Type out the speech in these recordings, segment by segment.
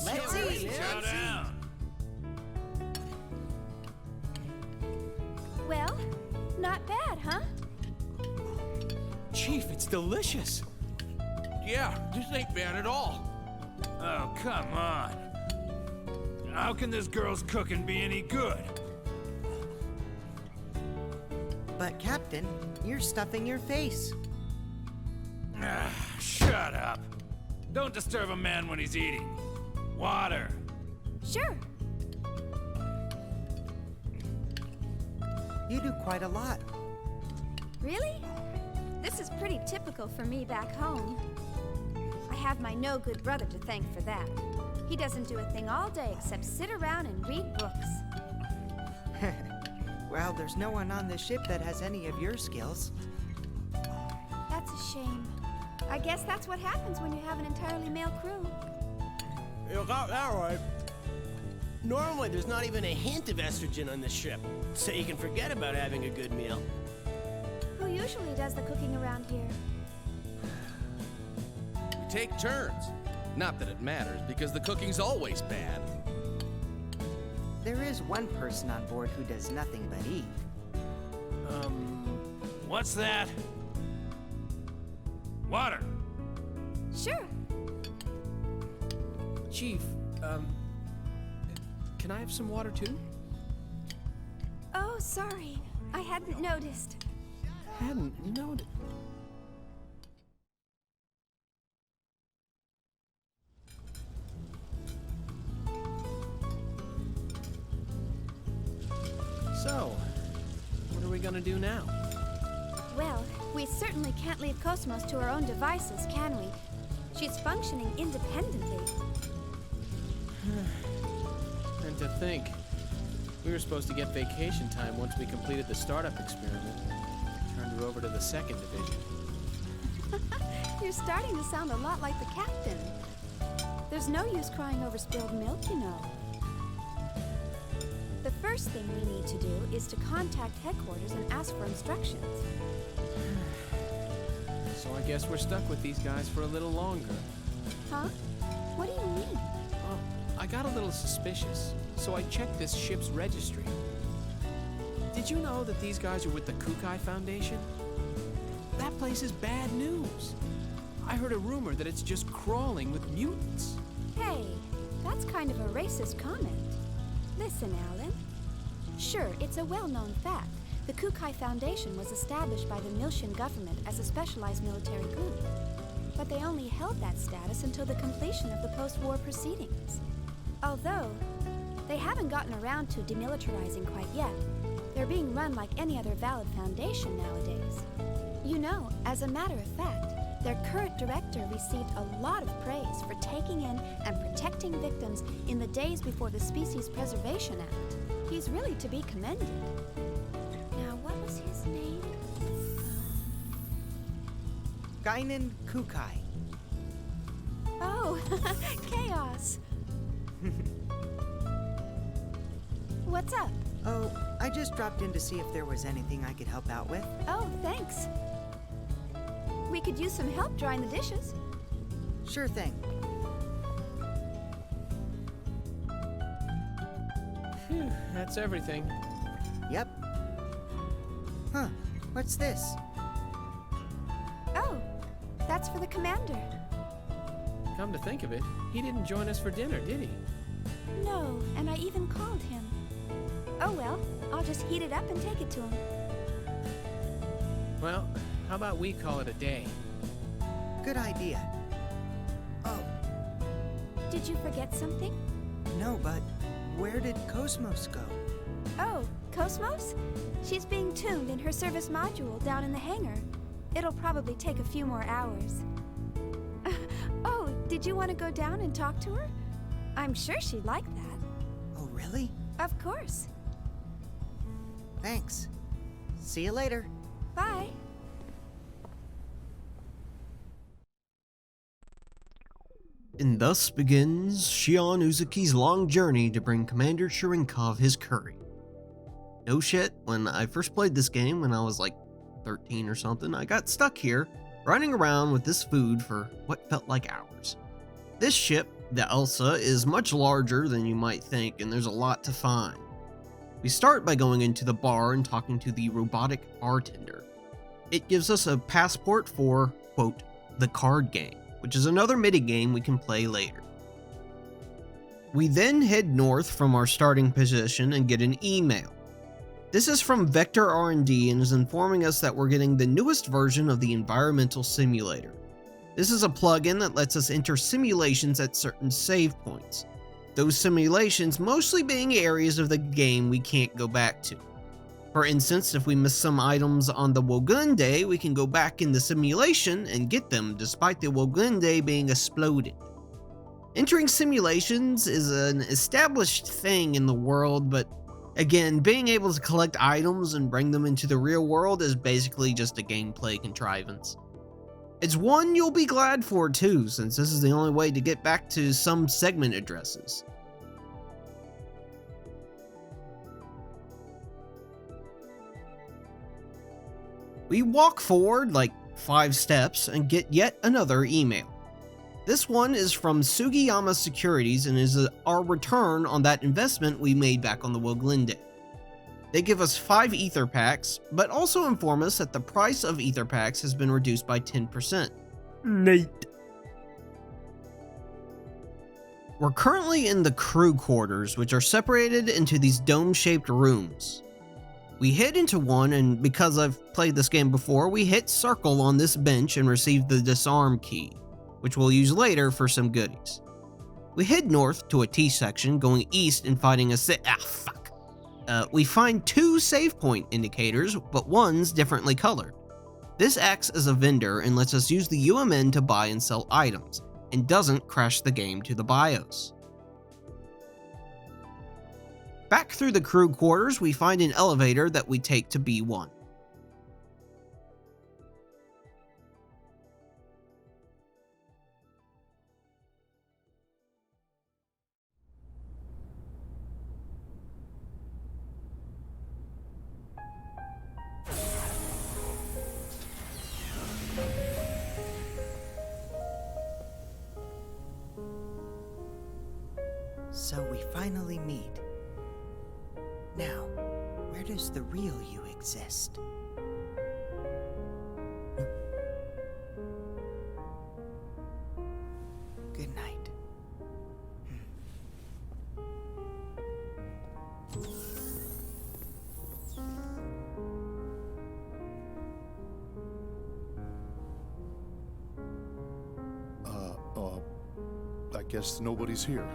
Let's eat. Chow down. Well, not bad, huh? Chief, it's delicious. Yeah, this ain't bad at all. Oh, come on. How can this girl's cooking be any good? But Captain, you're stuffing your face. Ah, shut up. Don't disturb a man when he's eating. Water. Sure. You do quite a lot. Really? This is pretty typical for me back home. I have my no-good brother to thank for that. He doesn't do a thing all day except sit around and read books. Well, there's no one on this ship that has any of your skills. That's a shame. I guess that's what happens when you have an entirely male crew. You got that right. Normally, there's not even a hint of estrogen on this ship, so you can forget about having a good meal. Who usually does the cooking around here? We take turns. Not that it matters, because the cooking's always bad. There is one person on board who does nothing but eat. What's that? Water. Sure. Chief, can I have some water too? Oh, sorry. I hadn't noticed. Hadn't noticed. So, what are we gonna do now? Well, we certainly can't leave Cosmos to our own devices, can we? She's functioning independently. And to think, we were supposed to get vacation time once we completed the startup experiment. Turned her over to the second division. You're starting to sound a lot like the captain. There's no use crying over spilled milk, you know. The first thing we need to do is to contact headquarters and ask for instructions. So I guess we're stuck with these guys for a little longer. Huh? What do you mean? Well, I got a little suspicious, so I checked this ship's registry. Did you know that these guys are with the Kukai Foundation? That place is bad news. I heard a rumor that it's just crawling with mutants. Hey, that's kind of a racist comment. Listen, Alan. Sure, it's a well-known fact. The Kukai Foundation was established by the Miltian government as a specialized military group. But they only held that status until the completion of the post-war proceedings. Although, they haven't gotten around to demilitarizing quite yet. They're being run like any other valid foundation nowadays. You know, as a matter of fact, their current director received a lot of praise for taking in and protecting victims in the days before the Species Preservation Act. He's really to be commended. Now, what was his name? Guinan Kukai. Oh, Chaos. What's up? Oh, I just dropped in to see if there was anything I could help out with. Oh, thanks. We could use some help drying the dishes. Sure thing. Phew, that's everything. Yep. Huh, what's this? Oh, that's for the commander. Come to think of it, he didn't join us for dinner, did he? No, and I even called him. Oh well, I'll just heat it up and take it to him. Well, how about we call it a day? Good idea. Oh, Did you forget something? no, but where did Cosmos go? Oh, Cosmos? She's being tuned in her service module down in the hangar. It'll probably take a few more hours. Oh, did you want to go down and talk to her? I'm sure she'd like that. Oh, really? Of course. Thanks. See you later. Bye. And thus begins Shion Uzuki's long journey to bring Commander Shurinkov his curry. No shit, when I first played this game when I was like 13 or something, I got stuck here, running around with this food for what felt like hours. This ship The Elsa is much larger than you might think, and there's a lot to find. We start by going into the bar and talking to the robotic bartender. It gives us a passport for, quote, the card game, which is another minigame we can play later. We then head north from our starting position and get an email. This is from Vector R&D and is informing us that we're getting the newest version of the environmental simulator. This is a plugin that lets us enter simulations at certain save points. Those simulations mostly being areas of the game we can't go back to. For instance, if we miss some items on the Wogunde, we can go back in the simulation and get them despite the Wogunde being exploded. Entering simulations is an established thing in the world, but again, being able to collect items and bring them into the real world is basically just a gameplay contrivance. It's one you'll be glad for too, since this is the only way to get back to some segment addresses. We walk forward like 5 steps and get yet another email. This one is from Sugiyama Securities and is our return on that investment we made back on the Woglinde. They give us 5 ether packs, but also inform us that the price of ether packs has been reduced by 10%. Nate. We're currently in the crew quarters, which are separated into these dome-shaped rooms. We head into one, and because I've played this game before, we hit circle on this bench and receive the disarm key, which we'll use later for some goodies. We head north to a T section, going east and finding we find 2 save point indicators, but one's differently colored. This acts as a vendor and lets us use the UMN to buy and sell items, and doesn't crash the game to the BIOS. Back through the crew quarters, we find an elevator that we take to B1. So we finally meet. Now, where does the real you exist? Good night. I guess nobody's here.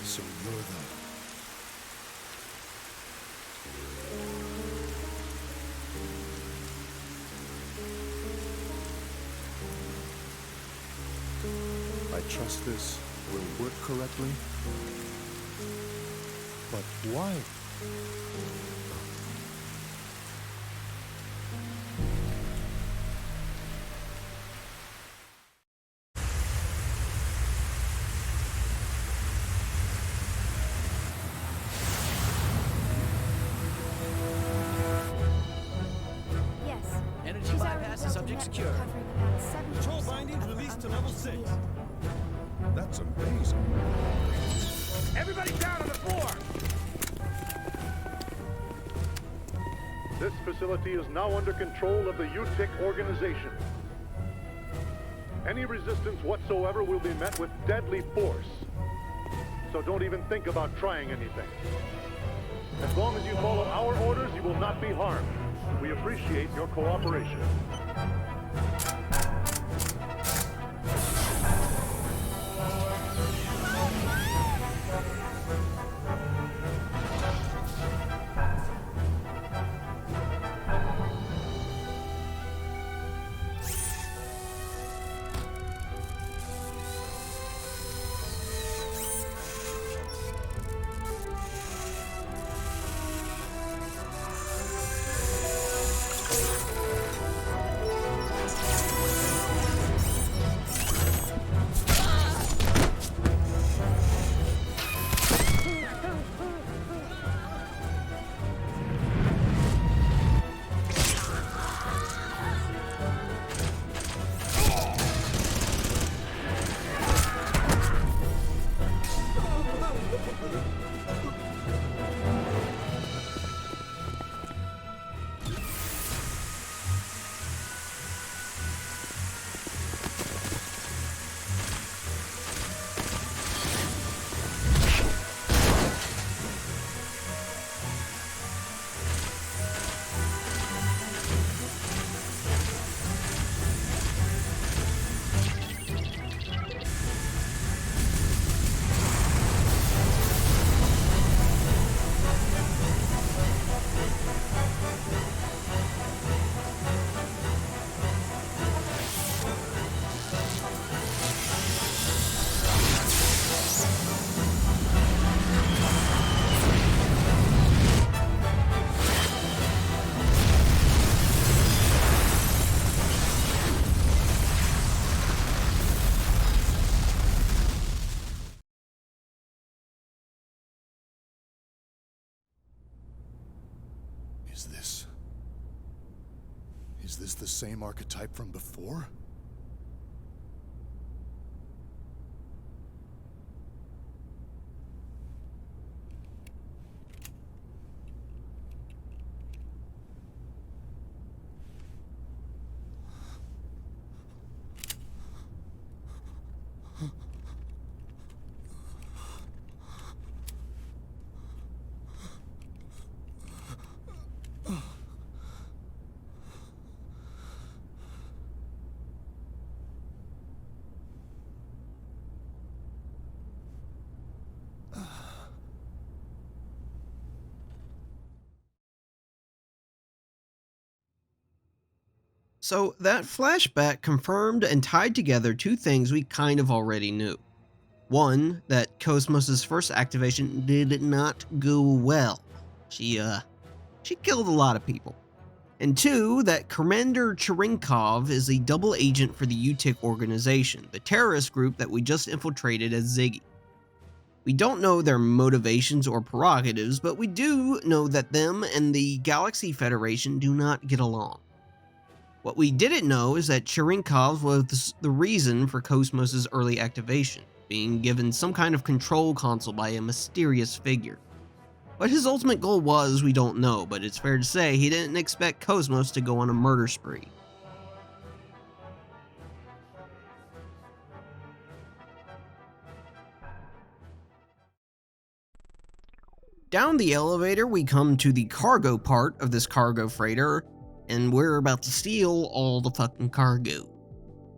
So you're I trust this will work correctly. But why? Energy bypass is subject secure. Control bindings released to level 6. That's amazing. Everybody down on the floor! This facility is now under control of the UTIC organization. Any resistance whatsoever will be met with deadly force. So don't even think about trying anything. As long as you follow our orders, you will not be harmed. We appreciate your cooperation. Is this the same archetype from before? So that flashback confirmed and tied together two things we kind of already knew. One, that Cosmos' first activation did not go well. She killed a lot of people. And two, that Commander Cherinkov is a double agent for the UTIC organization, the terrorist group that we just infiltrated as Ziggy. We don't know their motivations or prerogatives, but we do know that them and the Galaxy Federation do not get along. What we didn't know is that Cherinkov was the reason for Cosmos' early activation, being given some kind of control console by a mysterious figure. What his ultimate goal was, we don't know, but it's fair to say he didn't expect Cosmos to go on a murder spree. Down the elevator, we come to the cargo part of this cargo freighter, and we're about to steal all the fucking cargo.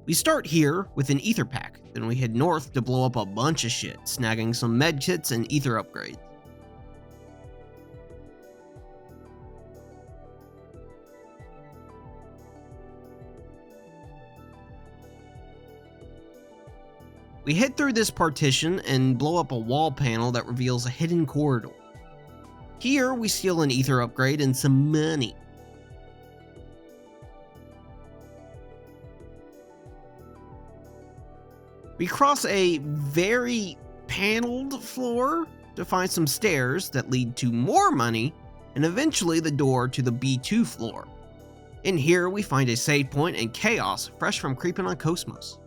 We start here with an ether pack, then we head north to blow up a bunch of shit, snagging some medkits and ether upgrades. We head through this partition and blow up a wall panel that reveals a hidden corridor. Here we steal an ether upgrade and some money. We cross a very paneled floor to find some stairs that lead to more money and eventually the door to the B2 floor. In here we find a save point and chaos fresh from creeping on Cosmos.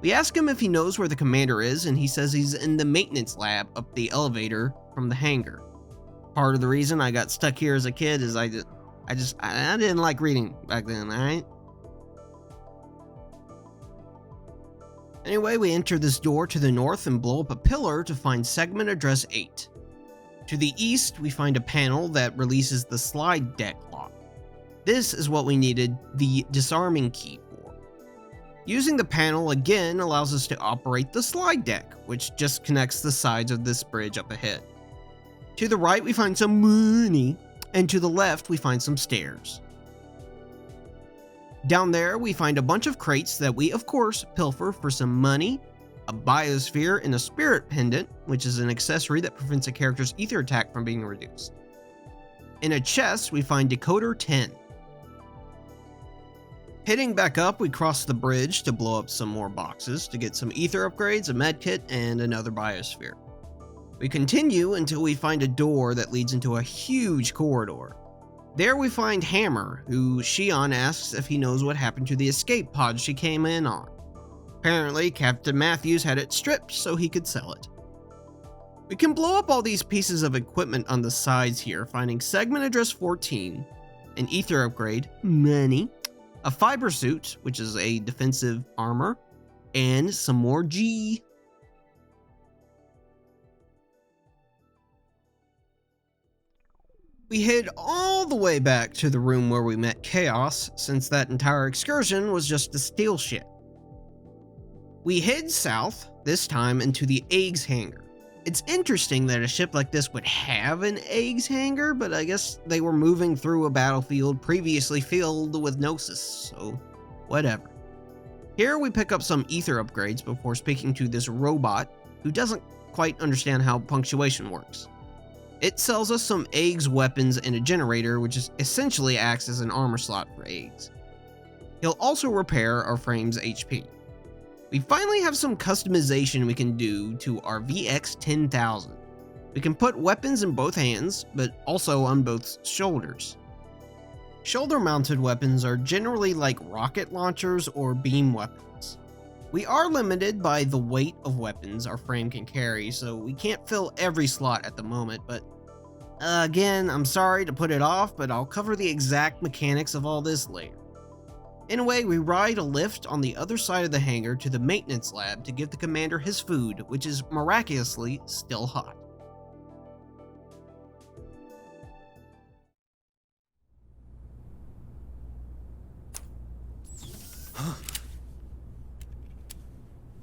We ask him if he knows where the commander is and he says he's in the maintenance lab up the elevator from the hangar. Part of the reason I got stuck here as a kid is I didn't like reading back then, alright? Anyway, we enter this door to the north and blow up a pillar to find segment address 8. To the east, we find a panel that releases the slide deck lock. This is what we needed the disarming key for. Using the panel again allows us to operate the slide deck, which just connects the sides of this bridge up ahead. To the right, we find some money, and to the left, we find some stairs. Down there, we find a bunch of crates that we, of course, pilfer for some money, a biosphere, and a spirit pendant, which is an accessory that prevents a character's ether attack from being reduced. In a chest, we find decoder 10. Heading back up, we cross the bridge to blow up some more boxes to get some ether upgrades, a medkit, and another biosphere. We continue until we find a door that leads into a huge corridor. There we find Hammer, who Shion asks if he knows what happened to the escape pod she came in on. Apparently, Captain Matthews had it stripped so he could sell it. We can blow up all these pieces of equipment on the sides here, finding segment address 14, an ether upgrade, money, a fiber suit, which is a defensive armor, and some more G. We head all the way back to the room where we met Chaos, since that entire excursion was just to steal shit. We head south, this time into the eggs hangar. It's interesting that a ship like this would have an eggs hangar, but I guess they were moving through a battlefield previously filled with Gnosis, so whatever. Here we pick up some ether upgrades before speaking to this robot who doesn't quite understand how punctuation works. It sells us some eggs weapons and a generator, which essentially acts as an armor slot for eggs. He'll also repair our frame's HP. We finally have some customization we can do to our VX-10000. We can put weapons in both hands, but also on both shoulders. Shoulder-mounted weapons are generally like rocket launchers or beam weapons. We are limited by the weight of weapons our frame can carry, so we can't fill every slot at the moment, but again, I'm sorry to put it off, but I'll cover the exact mechanics of all this later. Anyway, we ride a lift on the other side of the hangar to the maintenance lab to give the commander his food, which is miraculously still hot.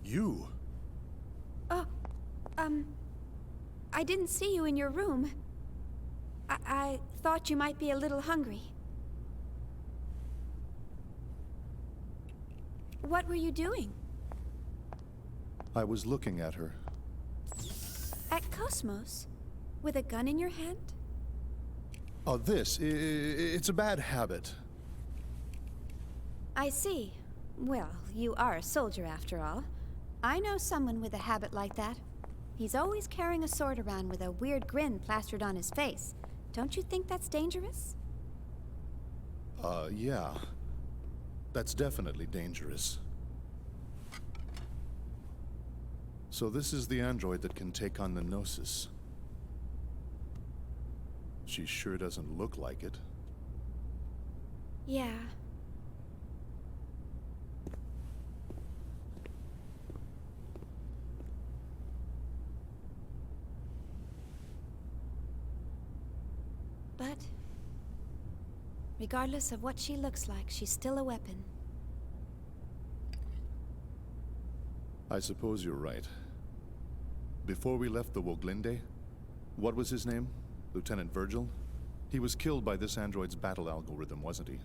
You? Oh, I didn't see you in your room. I thought you might be a little hungry. What were you doing? I was looking at her. At Cosmos? With a gun in your hand? Oh, it's a bad habit. I see. Well, you are a soldier after all. I know someone with a habit like that. He's always carrying a sword around with a weird grin plastered on his face. Don't you think that's dangerous? Yeah. That's definitely dangerous. So this is the android that can take on the Gnosis. She sure doesn't look like it. Yeah. But regardless of what she looks like, she's still a weapon. I suppose you're right. Before we left the Woglinde, what was his name? Lieutenant Virgil? He was killed by this android's battle algorithm, wasn't he?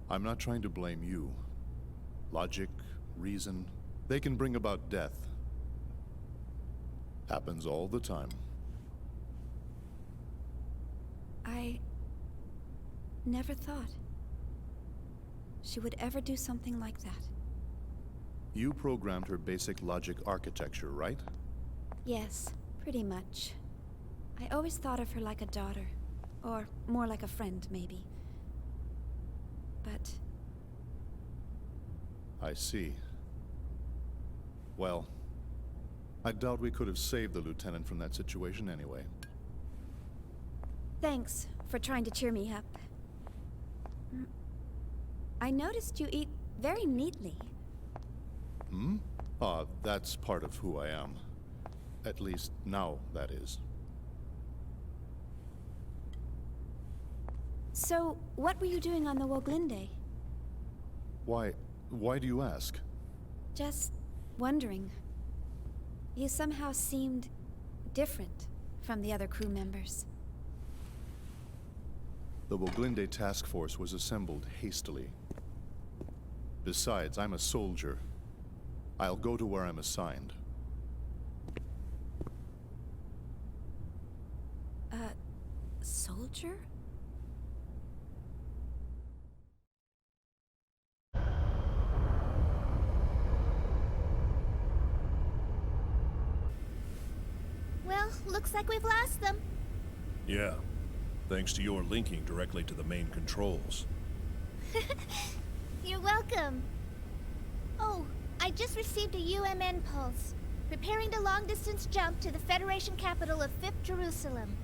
I'm not trying to blame you. Logic, reason, they can bring about death. Happens all the time. I never thought she would ever do something like that. You programmed her basic logic architecture, right? Yes, pretty much. I always thought of her like a daughter, or more like a friend, maybe. But I see. Well, I doubt we could have saved the lieutenant from that situation anyway. thanks for trying to cheer me up. I noticed you eat very neatly. Hmm? That's part of who I am. At least now, that is. So, what were you doing on the Woglinde? Why do you ask? Just wondering. You somehow seemed different from the other crew members. The Woglinde task force was assembled hastily. Besides, I'm a soldier. I'll go to where I'm assigned. Soldier? Well, looks like we've lost them. Yeah, thanks to your linking directly to the main controls. You're welcome. Oh, I just received a UMN pulse. Preparing to long-distance jump to the Federation capital of 5th Jerusalem.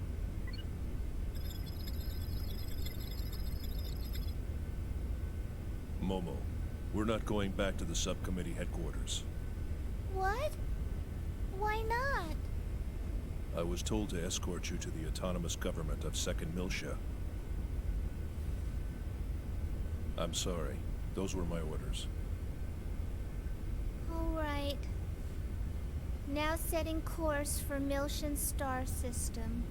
Momo, we're not going back to the subcommittee headquarters. What? Why not? I was told to escort you to the autonomous government of 2nd Miltia. I'm sorry. Those were my orders. All right. Now setting course for Miltian star system.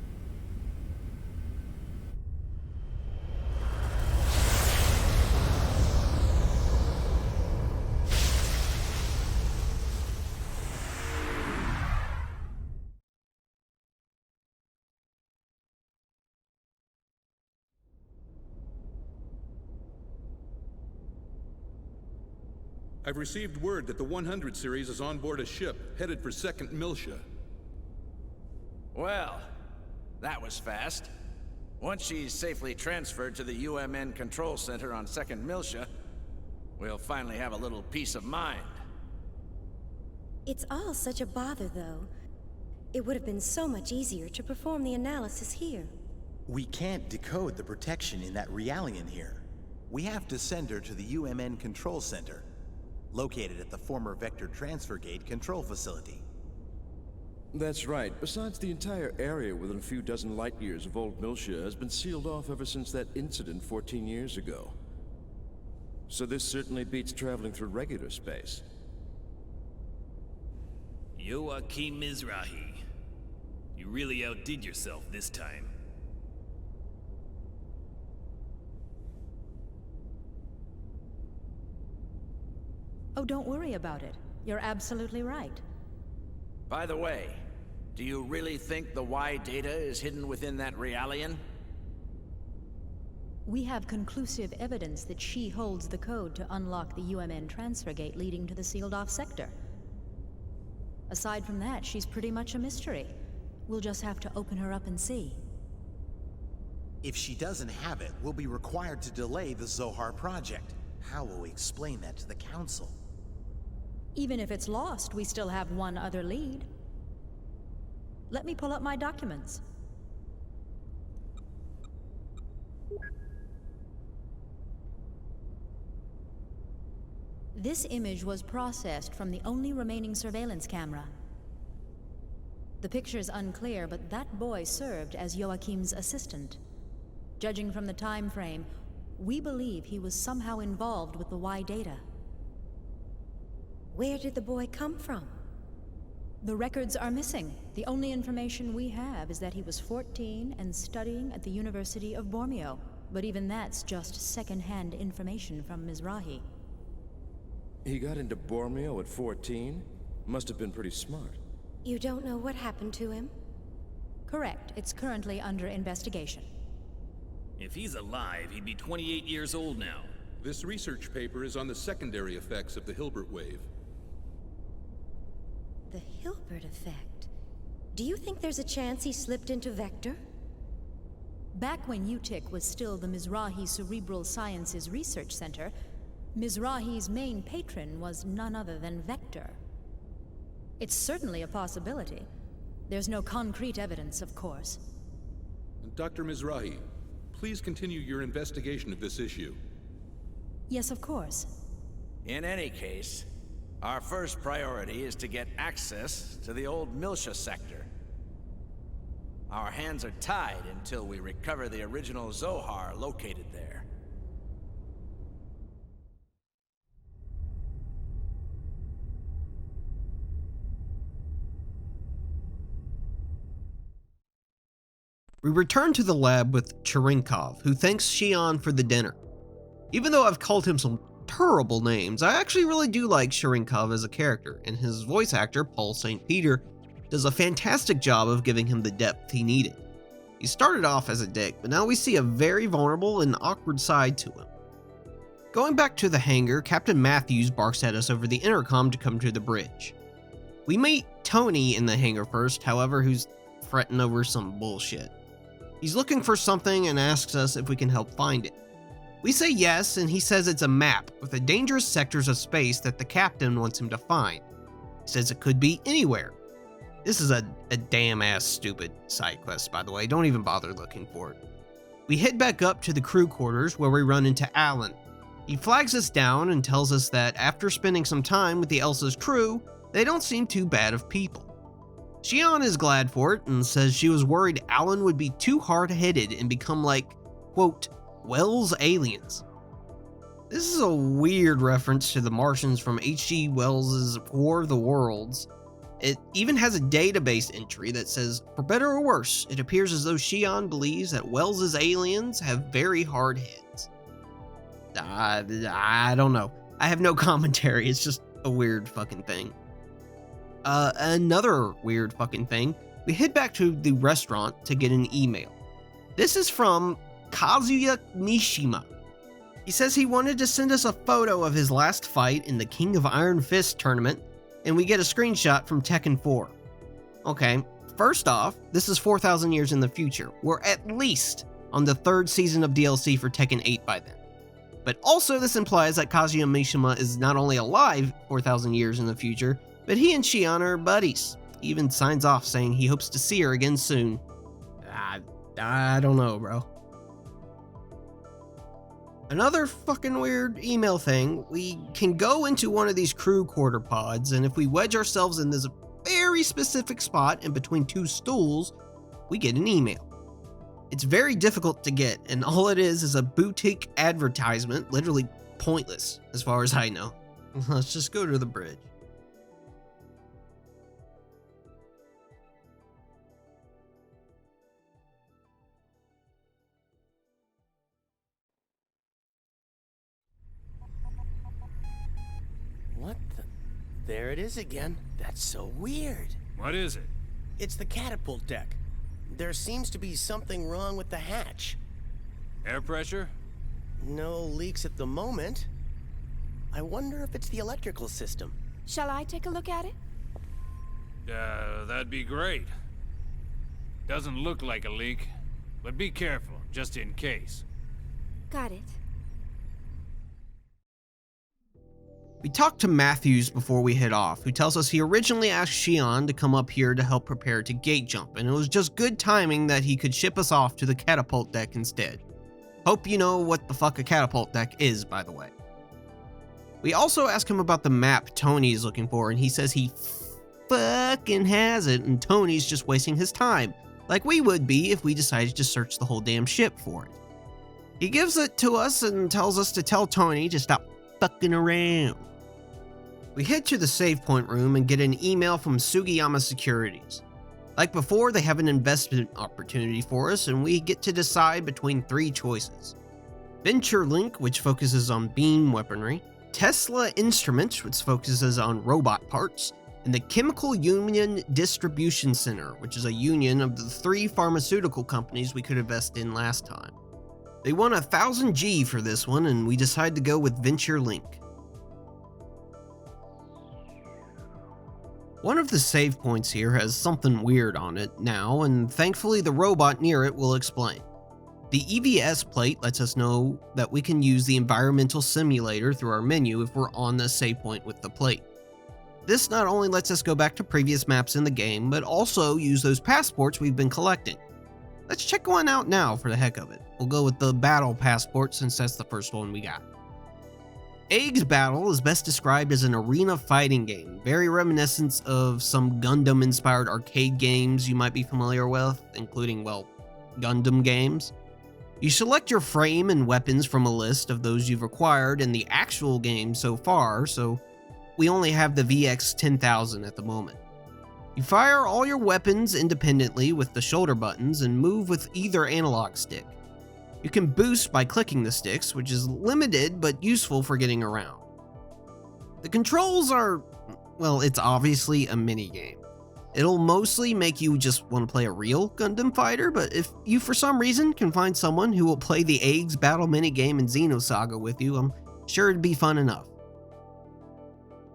I've received word that the 100 series is on board a ship headed for 2nd Miltia. Well, that was fast. Once she's safely transferred to the UMN control center on 2nd Miltia, we'll finally have a little peace of mind. It's all such a bother, though. It would have been so much easier to perform the analysis here. We can't decode the protection in that Realian here. We have to send her to the UMN control center, located at the former Vector Transfer Gate control facility. That's right. Besides, the entire area within a few dozen light years of Old Miltia has been sealed off ever since that incident 14 years ago. So this certainly beats traveling through regular space. Joachim Mizrahi. You really outdid yourself this time. Oh, don't worry about it. You're absolutely right. By the way, do you really think the Y data is hidden within that Realian? We have conclusive evidence that she holds the code to unlock the UMN transfer gate leading to the sealed-off sector. Aside from that, she's pretty much a mystery. We'll just have to open her up and see. If she doesn't have it, we'll be required to delay the Zohar project. How will we explain that to the Council? Even if it's lost, we still have one other lead. Let me pull up my documents. This image was processed from the only remaining surveillance camera. The picture's unclear, but that boy served as Joachim's assistant. Judging from the time frame, we believe he was somehow involved with the Y data. Where did the boy come from? The records are missing. The only information we have is that he was 14 and studying at the University of Bormio. But even that's just second-hand information from Mizrahi. He got into Bormio at 14? Must have been pretty smart. You don't know what happened to him? Correct. It's currently under investigation. If he's alive, he'd be 28 years old now. This research paper is on the secondary effects of the Hilbert wave. The Hilbert effect? Do you think there's a chance he slipped into Vector? Back when UTIC was still the Mizrahi Cerebral Sciences Research Center, Mizrahi's main patron was none other than Vector. It's certainly a possibility. There's no concrete evidence, of course. Dr. Mizrahi, please continue your investigation of this issue. Yes, of course. In any case, our first priority is to get access to the old Miltia sector. Our hands are tied until we recover the original Zohar located there. We return to the lab with Cherenkov, who thanks Xion for the dinner. Even though I've called him some terrible names, I actually really do like Cherenkov as a character, and his voice actor, Paul St. Peter, does a fantastic job of giving him the depth he needed. He started off as a dick, but now we see a very vulnerable and awkward side to him. Going back to the hangar, Captain Matthews barks at us over the intercom to come to the bridge. We meet Tony in the hangar first, however, who's fretting over some bullshit. He's looking for something and asks us if we can help find it. We say yes, and he says it's a map with the dangerous sectors of space that the captain wants him to find. He says it could be anywhere. This is a damn-ass stupid side quest, by the way. Don't even bother looking for it. We head back up to the crew quarters where we run into Alan. He flags us down and tells us that after spending some time with the Elsa's crew, they don't seem too bad of people. Xion is glad for it and says she was worried Alan would be too hard-headed and become like, quote, Wells' aliens. This is a weird reference to the Martians from H.G. Wells' War of the Worlds. It even has a database entry that says, for better or worse, it appears as though Xion believes that Wells' aliens have very hard heads. I don't know. I have no commentary, it's just a weird fucking thing. Another weird fucking thing, we head back to the restaurant to get an email. This is from Kazuya Mishima. He says he wanted to send us a photo of his last fight in the King of Iron Fist tournament, and we get a screenshot from Tekken 4. Okay, first off, this is 4,000 years in the future. We're at least on the 3rd season of DLC for Tekken 8 by then. But also this implies that Kazuya Mishima is not only alive 4,000 years in the future, but he and Xion are buddies. He even signs off saying he hopes to see her again soon. I don't know, bro. Another fucking weird email thing, we can go into one of these crew quarter pods, and if we wedge ourselves in this very specific spot in between two stools, we get an email. It's very difficult to get, and all it is a boutique advertisement, literally pointless as far as I know. Let's just go to the bridge. What the? There it is again. That's so weird. What is it? It's the catapult deck. There seems to be something wrong with the hatch. Air pressure? No leaks at the moment. I wonder if it's the electrical system. Shall I take a look at it? That'd be great. Doesn't look like a leak, but be careful, just in case. Got it. We talked to Matthews before we head off, who tells us he originally asked Xion to come up here to help prepare to gate jump, and it was just good timing that he could ship us off to the catapult deck instead. Hope you know what the fuck a catapult deck is, by the way. We also ask him about the map Tony's looking for, and he says he fucking has it, and Tony's just wasting his time, like we would be if we decided to search the whole damn ship for it. He gives it to us and tells us to tell Tony to stop fucking around. We head to the save point room and get an email from Sugiyama Securities. Like before, they have an investment opportunity for us, and we get to decide between 3 choices. Venture Link, which focuses on beam weaponry, Tesla Instruments, which focuses on robot parts, and the Chemical Union Distribution Center, which is a union of the 3 pharmaceutical companies we could invest in last time. They won 1,000 G for this one, and we decide to go with Venture Link. One of the save points here has something weird on it now, and thankfully the robot near it will explain. The EVS plate lets us know that we can use the environmental simulator through our menu if we're on the save point with the plate. This not only lets us go back to previous maps in the game, but also use those passports we've been collecting. Let's check one out now for the heck of it. We'll go with the battle passport since that's the first one we got. Eggs Battle is best described as an arena fighting game, very reminiscent of some Gundam-inspired arcade games you might be familiar with, including, well, Gundam games. You select your frame and weapons from a list of those you've acquired in the actual game so far, so we only have the VX-10,000 at the moment. You fire all your weapons independently with the shoulder buttons and move with either analog stick. You can boost by clicking the sticks, which is limited but useful for getting around. The controls are, well, it's obviously a minigame. It'll mostly make you just want to play a real Gundam fighter, but if you for some reason can find someone who will play the Eggs Battle minigame in Xenosaga with you, I'm sure it'd be fun enough.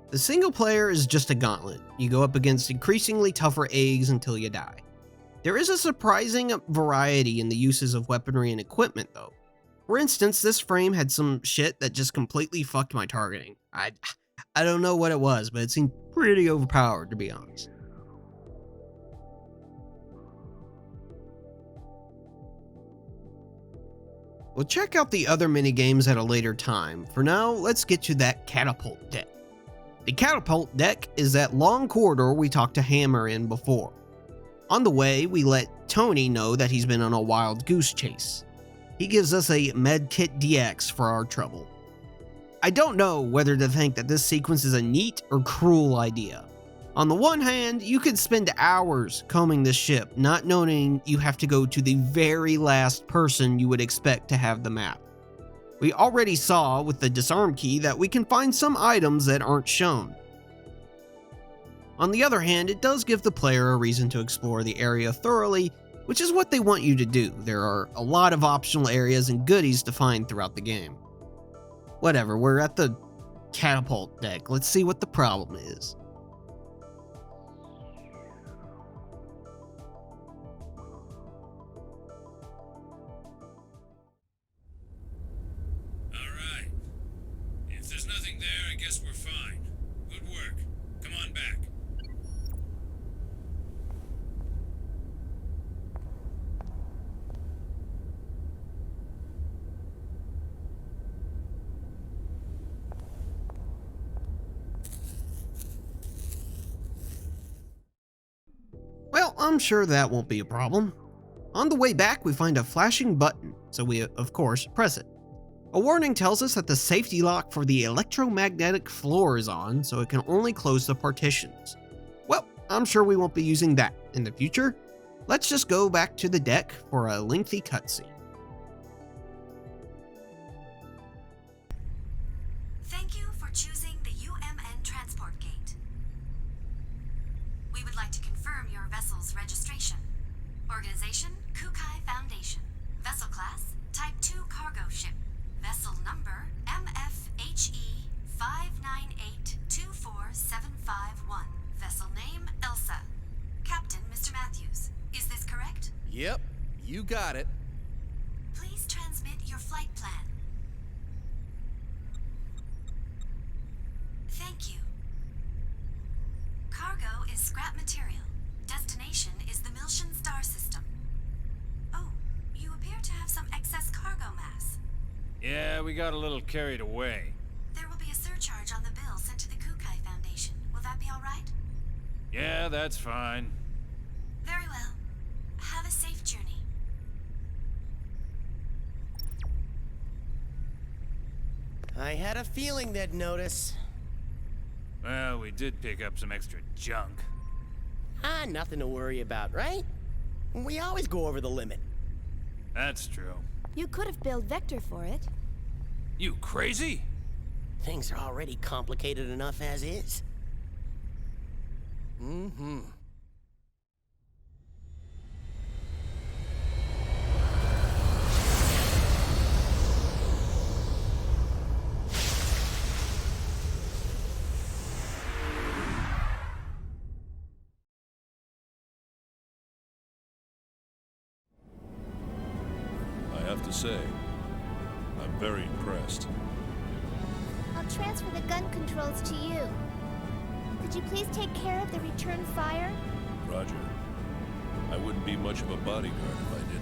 The single player is just a gauntlet. You go up against increasingly tougher eggs until you die. There is a surprising variety in the uses of weaponry and equipment though. For instance, this frame had some shit that just completely fucked my targeting. I don't know what it was, but it seemed pretty overpowered, to be honest. We'll check out the other minigames at a later time. For now, let's get to that catapult deck. The catapult deck is that long corridor we talked to Hammer in before. On the way, we let Tony know that he's been on a wild goose chase. He gives us a medkit DX for our trouble. I don't know whether to think that this sequence is a neat or cruel idea. On the one hand, you could spend hours combing this ship, not knowing you have to go to the very last person you would expect to have the map. We already saw with the disarm key that we can find some items that aren't shown. On the other hand, it does give the player a reason to explore the area thoroughly, which is what they want you to do. There are a lot of optional areas and goodies to find throughout the game. Whatever, we're at the catapult deck. Let's see what the problem is. Alright. If there's nothing there, I guess we're fine. Good work. Come on back. Well, I'm sure that won't be a problem. On the way back, we find a flashing button, so we, of course, press it. A warning tells us that the safety lock for the electromagnetic floor is on, so it can only close the partitions. Well, I'm sure we won't be using that in the future. Let's just go back to the deck for a lengthy cutscene. Thank you for choosing the UMN transport gate. We would like to confirm your vessel's registration. Organization, Kukai Foundation. Vessel class, Type 2 cargo ship. Vessel number, MFHE 598-24751. Vessel name, Elsa. Captain, Mr. Matthews. Is this correct? Yep, you got it. Please transmit your flight plan. Thank you. Cargo is scrap material. Destination is the Miltian star system. Oh, you appear to have some excess cargo mass. Yeah, we got a little carried away. There will be a surcharge on the bill sent to the Kukai Foundation. Will that be all right? Yeah, that's fine. Very well. Have a safe journey. I had a feeling they'd notice. Well, we did pick up some extra junk. Nothing to worry about, right? We always go over the limit. That's true. You could have billed Vector for it. You crazy? Things are already complicated enough as is. Mm-hmm. I have to say, I'm very impressed. I'll transfer the gun controls to you. Could you please take care of the return fire? Roger. I wouldn't be much of a bodyguard if I didn't.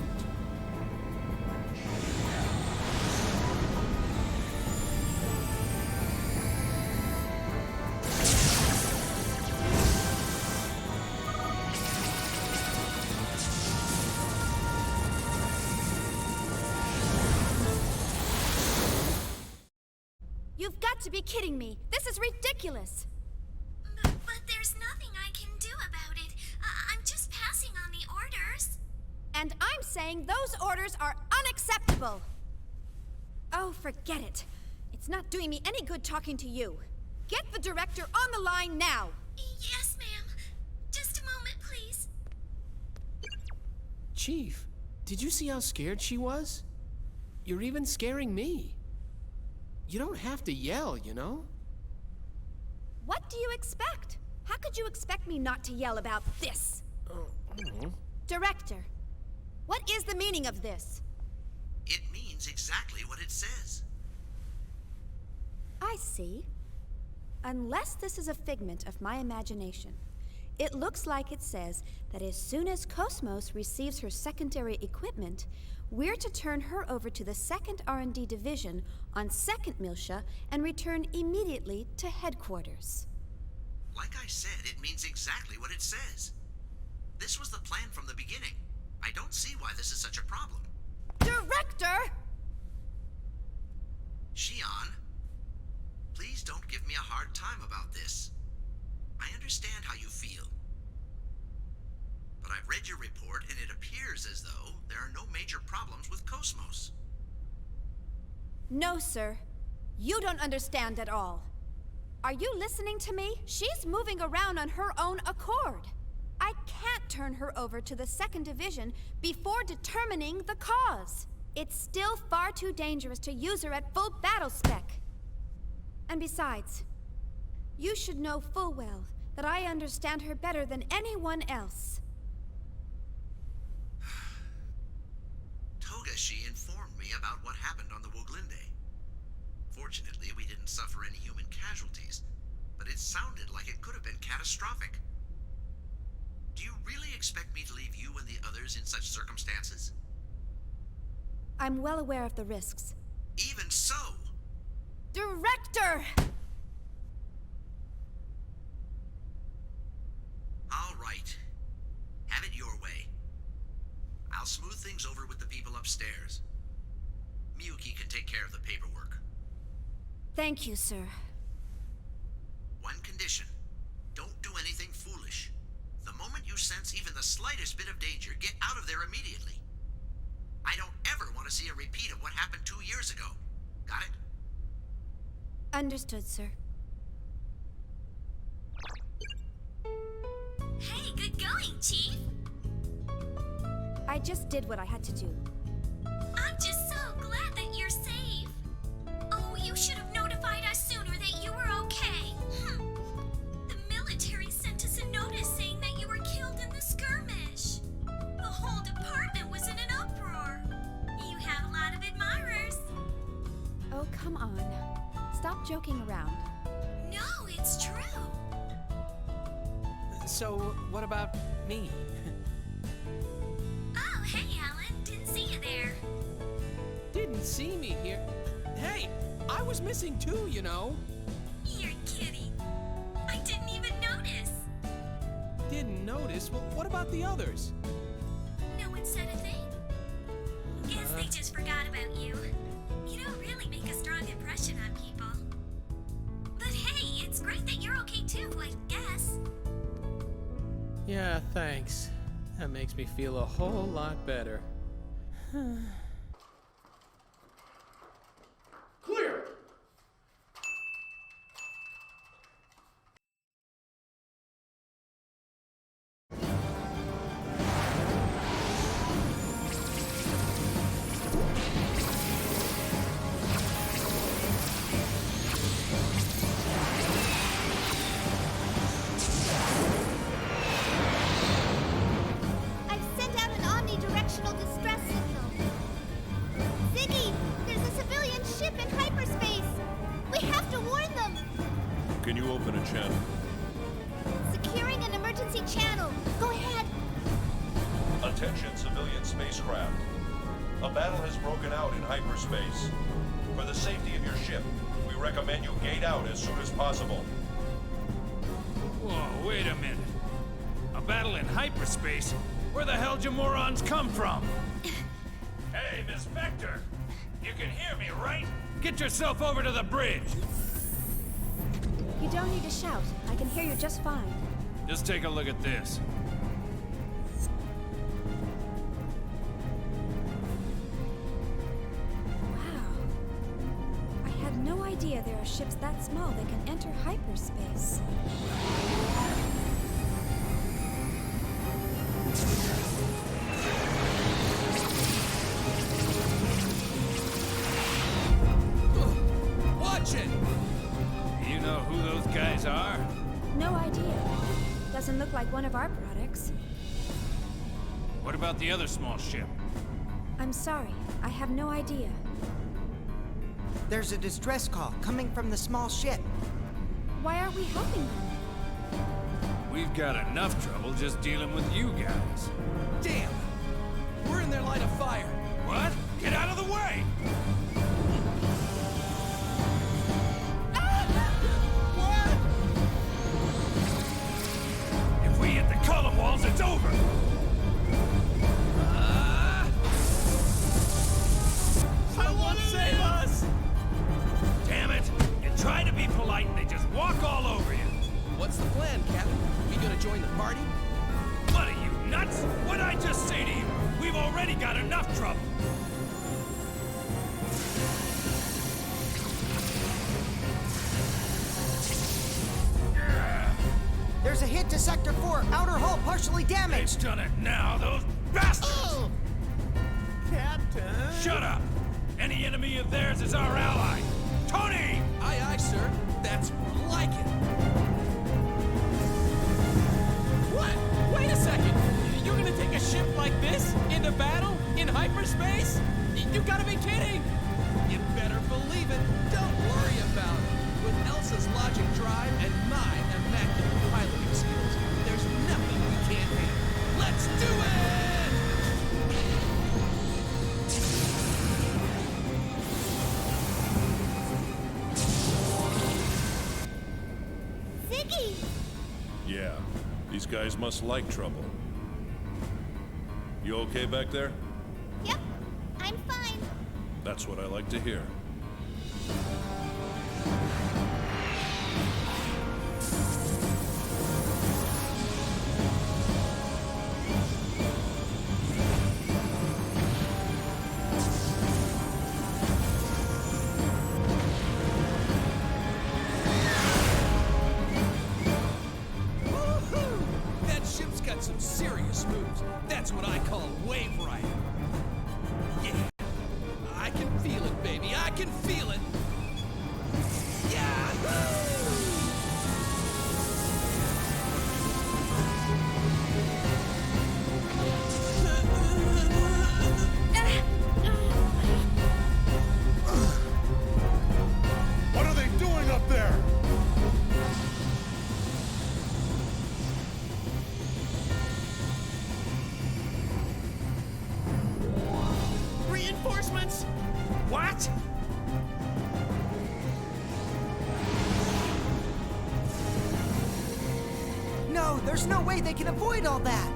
You've got to be kidding me. This is ridiculous. But there's nothing I can do about it. I'm just passing on the orders. And I'm saying those orders are unacceptable. Oh, forget it. It's not doing me any good talking to you. Get the director on the line now. Yes, ma'am. Just a moment, please. Chief, did you see how scared she was? You're even scaring me. You don't have to yell, you know? What do you expect? How could you expect me not to yell about this? Director, what is the meaning of this? It means exactly what it says. I see. Unless this is a figment of my imagination, it looks like it says that as soon as Cosmos receives her secondary equipment, we're to turn her over to the 2nd R&D Division on 2nd Miltia and return immediately to headquarters. Like I said, it means exactly what it says. This was the plan from the beginning. I don't see why this is such a problem. Director! Shion, please don't give me a hard time about this. I understand how you feel. But I've read your report, and it appears as though there are no major problems with Cosmos. No, sir. You don't understand at all. Are you listening to me? She's moving around on her own accord. I can't turn her over to the 2nd Division before determining the cause. It's still far too dangerous to use her at full battle spec. And besides, you should know full well that I understand her better than anyone else. Togashi informed me about what happened on the Woglinde. Fortunately, we didn't suffer any human casualties, but it sounded like it could have been catastrophic. Do you really expect me to leave you and the others in such circumstances? I'm well aware of the risks. Even so! Director! All right. Have it your way. I'll smooth things over with the people upstairs. Miyuki can take care of the paperwork. Thank you, sir. One condition. Don't do anything foolish. The moment you sense even the slightest bit of danger, get out of there immediately. I don't ever want to see a repeat of what happened 2 years ago. Got it? Understood, sir. Hey, good going, Chief! I just did what I had to do. I'm just so glad that you're safe. Oh, you should have notified us sooner that you were okay. The military sent us a notice saying that you were killed in the skirmish. The whole department was in an uproar. You have a lot of admirers. Oh, come on. Stop joking around. No, it's true. So, what about me? Oh, hey, Alan. Didn't see you there. Didn't see me here? Hey, I was missing too, you know. You're kidding. I didn't even notice. Didn't notice? Well, what about the others? No one said a thing. Guess they just forgot about you. You don't really make a strong impression on people. But hey, it's great that you're okay too, I guess. Yeah, thanks. That makes me feel a whole lot better. Clear! Can you open a channel? Securing an emergency channel. Go ahead. Attention civilian spacecraft. A battle has broken out in hyperspace. For the safety of your ship, we recommend you gate out as soon as possible. Whoa, wait a minute. A battle in hyperspace? Where the hell do morons come from? Hey, Miss Vector! You can hear me, right? Get yourself over to the bridge! You don't need to shout. I can hear you just fine. Just take a look at this. Wow. I had no idea there are ships that small that can enter hyperspace. Watch it! You know who those guys are? No idea. Doesn't look like one of our products. What about the other small ship? I'm sorry. I have no idea. There's a distress call coming from the small ship. Why aren't we helping them? We've got enough trouble just dealing with you guys. Damn! We're in their line of fire. What? Get out of the way! If we hit the column walls, it's over! Someone save us! Damn it! You try to be polite and they just walk all over you. What's the plan, Captain? We gonna join the party? What are you, nuts? What'd I just say to you? We've already got enough trouble. There's a hit to Sector 4, outer hull partially damaged. They've done it now, those bastards! Oh! Captain! Shut up! Any enemy of theirs is our ally. Tony! Aye, aye, sir. That's more like it. What? Wait a second! You're gonna take a ship like this into battle? In hyperspace? You gotta be kidding! You better believe it. Don't worry about it. With Elsa's logic drive and my immaculate piloting skills, there's nothing we can't handle. Let's do it! Ziggy! Yeah, these guys must like trouble. You okay back there? Yep, I'm fine. That's what I like to hear. That ship's got some serious moves. That's what I call wave riding. Yeah. I can feel it, baby. I can feel it. What are they doing up there? Reinforcements? What? No, there's no way they can avoid all that.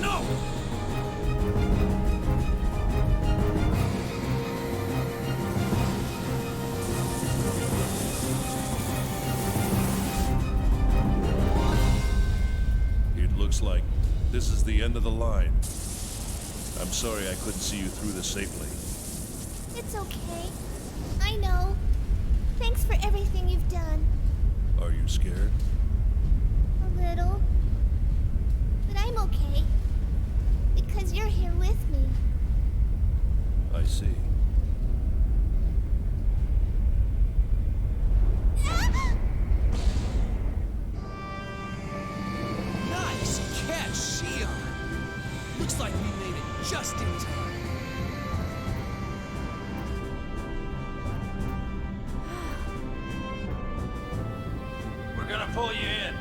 No! It looks like this is the end of the line. I'm sorry I couldn't see you through this safely. It's okay. I know. Thanks for everything you've done. Are you scared? A little. But I'm okay. Because you're here with me. I see. Nice catch, Shion. Looks like we made it just in time. We're gonna pull you in.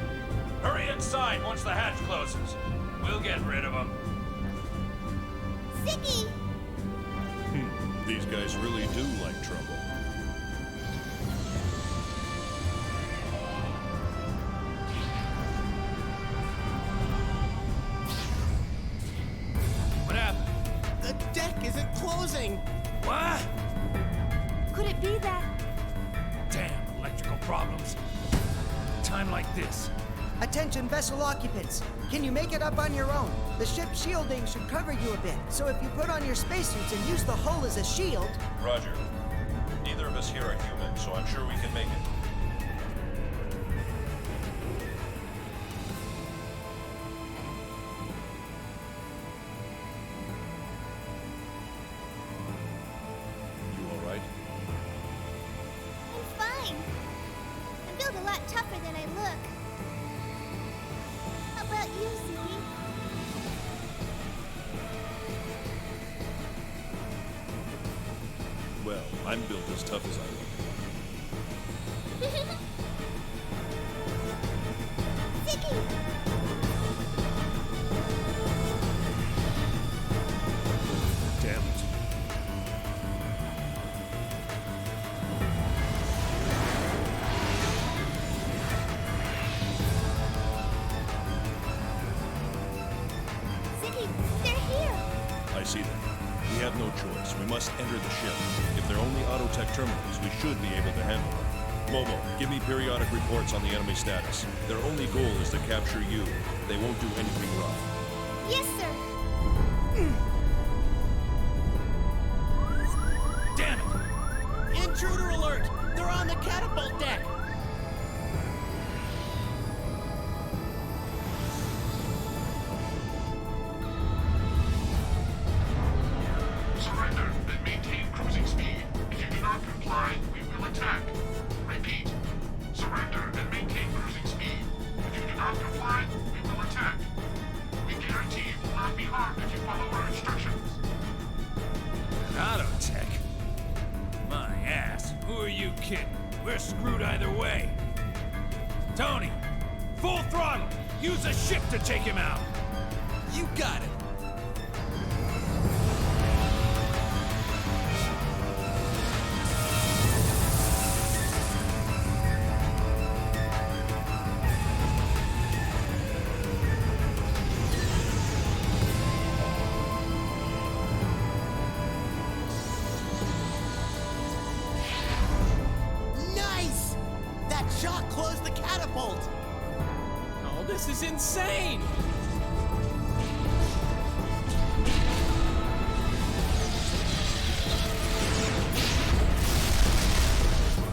Hurry inside once the hatch closes. We'll get rid of them. Ziggy! These guys really do like trouble. What happened? The deck isn't closing! What? Could it be that... Damn electrical problems. Time like this. Attention vessel occupants. Can you make it up on your own? The ship's shielding should cover you a bit, so if you put on your spacesuits and use the hull as a shield... Roger. Neither of us here are human, so I'm sure we can make it. I'm fine. I'm built a lot tougher look. How about you, Ziggy? Well, I'm built as tough as I look. Ziggy! Damn it. Ziggy, they're here! I see them. We have no choice. We must enter the ship. If they're only autotech terminals, we should be able to handle them. Momo, give me periodic reports on the enemy status. Their only goal is to capture you. They won't do anything rough. Yes, sir! Damn it! Intruder alert! They're on the catapult deck! Surrender and maintain cruising speed. If you do not comply, we will attack. Repeat. Surrender and maintain cruising speed. If you do not comply, we will attack. We guarantee you will not be harmed if you follow our instructions. Autotech? My ass. Who are you kidding? We're screwed either way. Tony, full throttle. Use a ship to take him out. You got it. Nice! That shot closed the catapult! Oh, this is insane!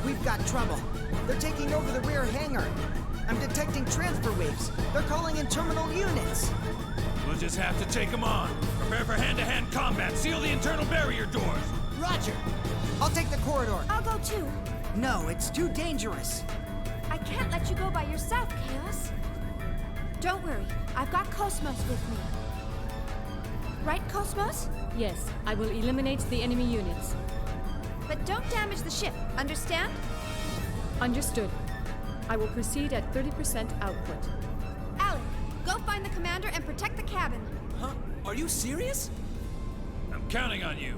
We've got trouble. They're taking over the rear hangar. I'm detecting transfer waves. They're calling in terminal units. We'll just have to take him on. Prepare for hand-to-hand combat. Seal the internal barrier doors. Roger. I'll take the corridor. I'll go too. No, it's too dangerous. I can't let you go by yourself, Chaos. Don't worry, I've got Cosmos with me. Right, Cosmos? Yes, I will eliminate the enemy units. But don't damage the ship, understand? Understood. I will proceed at 30% output. Alan, go find the commander and protect the cabin. Huh? Are you serious? I'm counting on you.